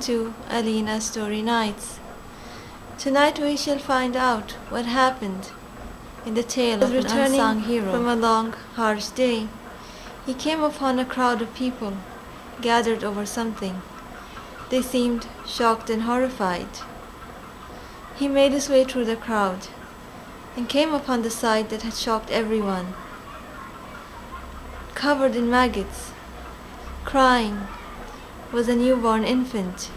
To Aleena Story Nights. Tonight we shall find out what happened in the tale of an unsung hero. From a long, harsh day, he came upon a crowd of people gathered over something. They seemed shocked and horrified. He made his way through the crowd and came upon the sight that had shocked everyone. Covered in maggots, crying, was a newborn infant.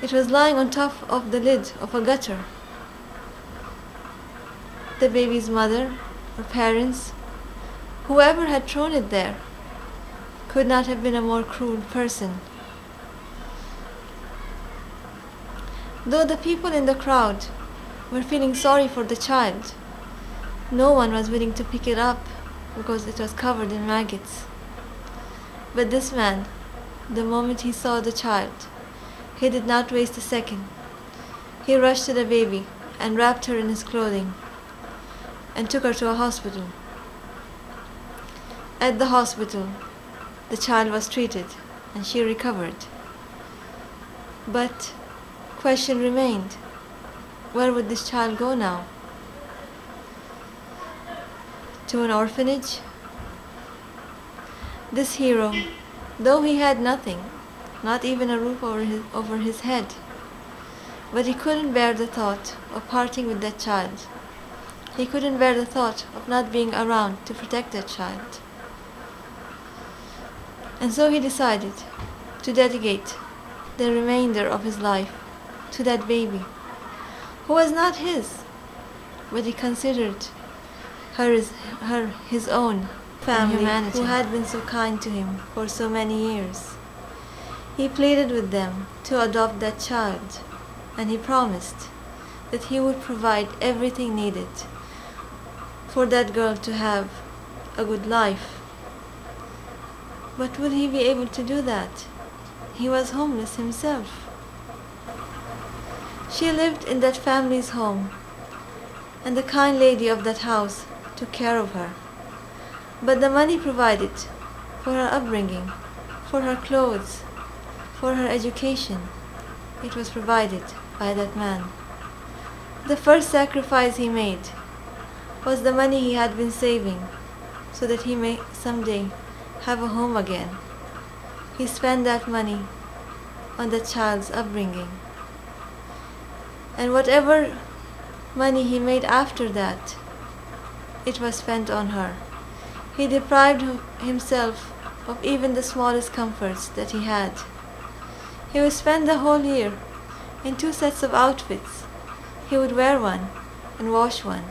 It was lying on top of the lid of a gutter. The baby's mother or parents, whoever had thrown it there, could not have been a more cruel person. Though the people in the crowd were feeling sorry for the child, no one was willing to pick it up because it was covered in maggots. But this man, the moment he saw the child, he did not waste a second. He rushed to the baby and wrapped her in his clothing and took her to a hospital. At the hospital, the child was treated and she recovered. But question remained, where would this child go now? To an orphanage? This hero, though he had nothing, not even a roof over his head, but he couldn't bear the thought of parting with that child. He couldn't bear the thought of not being around to protect that child. And so he decided to dedicate the remainder of his life to that baby, who was not his, but he considered her his own family, humanity, who had been so kind to him for so many years. He pleaded with them to adopt that child, and he promised that he would provide everything needed for that girl to have a good life. But would he be able to do that? He was homeless himself. She lived in that family's home, and the kind lady of that house took care of her. But the money provided for her upbringing, for her clothes, for her education, it was provided by that man. The first sacrifice he made was the money he had been saving so that he may someday have a home again. He spent that money on the child's upbringing. And whatever money he made after that, it was spent on her. He deprived himself of even the smallest comforts that he had. He would spend the whole year in 2 sets of outfits. He would wear one and wash one.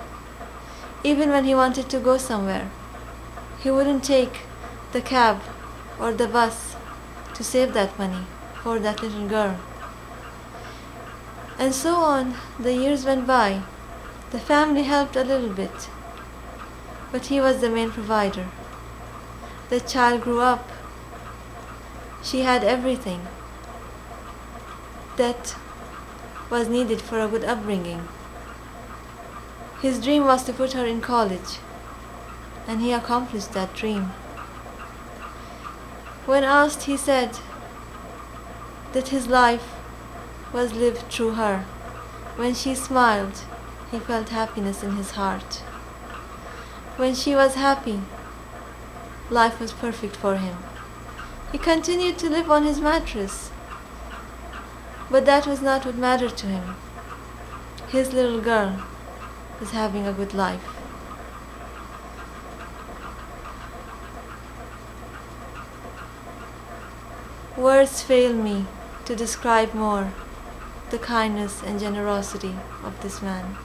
Even when he wanted to go somewhere, he wouldn't take the cab or the bus to save that money for that little girl. And so on, the years went by. The family helped a little bit, but he was the main provider. The child grew up. She had everything that was needed for a good upbringing. His dream was to put her in college, and he accomplished that dream. When asked, he said that his life was lived through her. When she smiled, he felt happiness in his heart. When she was happy, life was perfect for him. He continued to live on his mattress, but that was not what mattered to him. His little girl was having a good life. Words fail me to describe more the kindness and generosity of this man.